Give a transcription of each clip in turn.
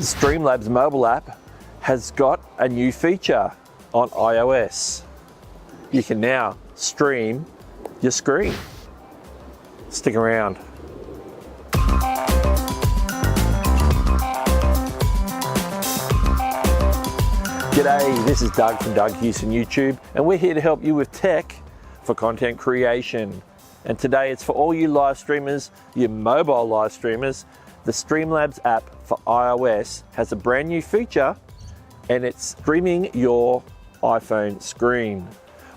The Streamlabs mobile app has got a new feature on iOS. You can now stream your screen. Stick around. G'day, this is Doug from Hewson YouTube, and we're here to help you with tech for content creation. And today it's for all you live streamers, you mobile live streamers. The Streamlabs app for iOS has a brand new feature, and it's streaming your iPhone screen.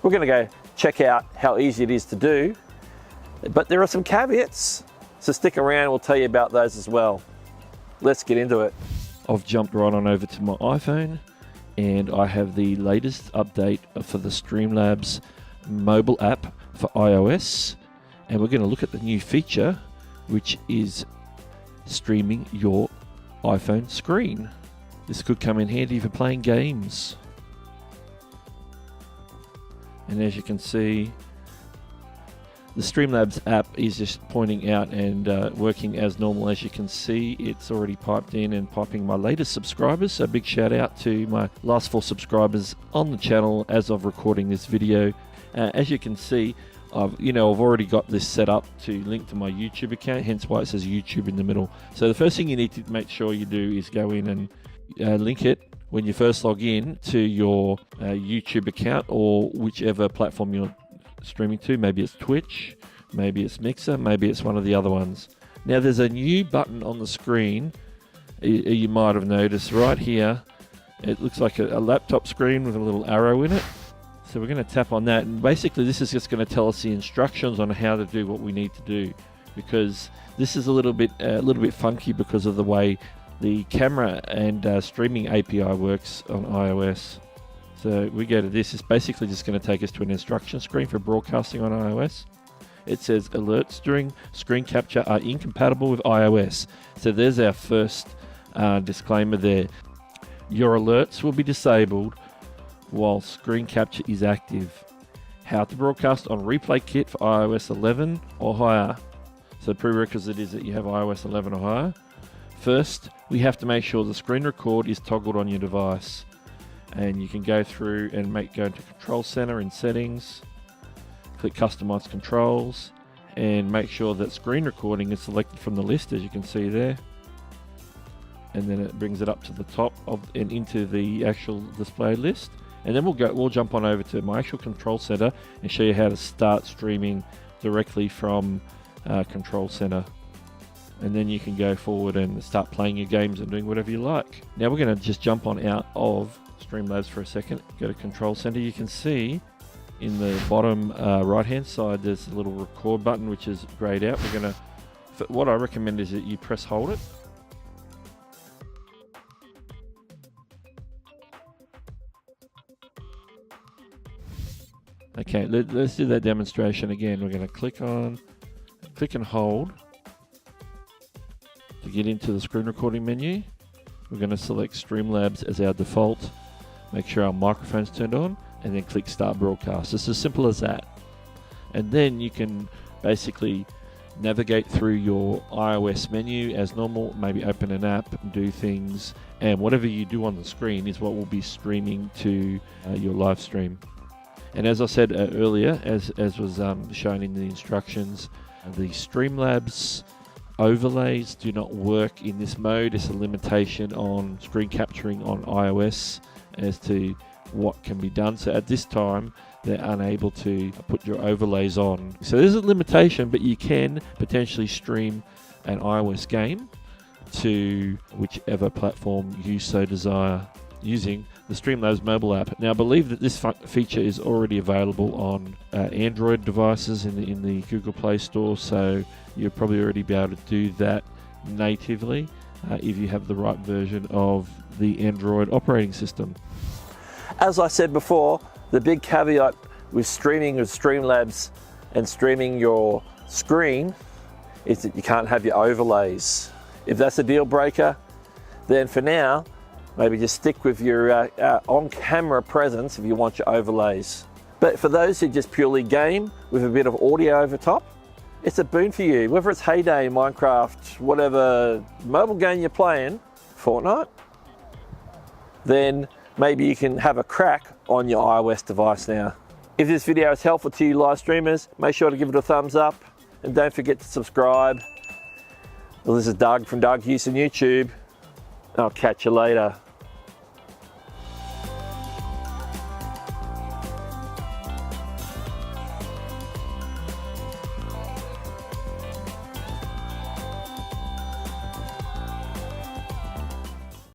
We're going to go check out how easy it is to do, but there are some caveats, so stick around, we'll tell you about those as well. Let's get into it. I've jumped right on over to my iPhone, and I have the latest update for the Streamlabs mobile app for iOS, and we're going to look at the new feature, which is streaming your iPhone screen. This could come in handy for playing games. And as you can see, the Streamlabs app is just pointing out and working as normal. As you can see, it's already piped in and piping my latest subscribers. So big shout out to my last 4 subscribers on the channel as of recording this video. As you can see, I've already got this set up to link to my YouTube account, hence why it says YouTube in the middle. So the first thing you need to make sure you do is go in and link it when you first log in to your YouTube account or whichever platform you're streaming to. Maybe it's Twitch, maybe it's Mixer, maybe it's one of the other ones. Now there's a new button on the screen you might have noticed right here. It looks like a laptop screen with a little arrow in it. So we're going to tap on that, and basically this is just going to tell us the instructions on how to do what we need to do, because this is a little bit funky because of the way the camera and streaming API works on iOS. So we go to this. It's basically just going to take us to an instruction screen for broadcasting on iOS. It says alerts during screen capture are incompatible with iOS. So there's our first disclaimer there. Your alerts will be disabled while screen capture is active. How to broadcast on Replay Kit for iOS 11 or higher. So the prerequisite is that you have iOS 11 or higher. First, we have to make sure the screen record is toggled on your device. And you can go through and go into Control Center in Settings, click Customize Controls, and make sure that screen recording is selected from the list, as you can see there. And then it brings it up to the top and into the actual display list. And then we'll jump on over to my actual Control Center and show you how to start streaming directly from Control Center. And then you can go forward and start playing your games and doing whatever you like. Now we're going to just jump on out of Streamlabs for a second. Go to Control Center. You can see in the bottom right hand side there's a little record button which is grayed out. What I recommend is that you press hold it. Okay, let's do that demonstration again. We're going to click and hold to get into the screen recording menu. We're going to select Streamlabs as our default. Make sure our microphone's turned on, and then click Start Broadcast. It's as simple as that. And then you can basically navigate through your iOS menu as normal, maybe open an app, do things, and whatever you do on the screen is what will be streaming to your live stream. And as I said earlier, as was shown in the instructions, the Streamlabs overlays do not work in this mode. It's a limitation on screen capturing on iOS as to what can be done. So at this time, they're unable to put your overlays on. So there's a limitation, but you can potentially stream an iOS game to whichever platform you so desire using the Streamlabs mobile app. Now I believe that this feature is already available on Android devices in the Google Play Store, so you'll probably already be able to do that natively if you have the right version of the Android operating system. As I said before, the big caveat with streaming with Streamlabs and streaming your screen is that you can't have your overlays. If that's a deal breaker, then for now, maybe just stick with your on-camera presence if you want your overlays. But for those who just purely game with a bit of audio over top, it's a boon for you. Whether it's Heyday, Minecraft, whatever mobile game you're playing, fortnight, then maybe you can have a crack on your iOS device now. If this video is helpful to you live streamers, make sure to give it a thumbs up and don't forget to subscribe. Well, this is Doug from Hewson YouTube. I'll catch you later.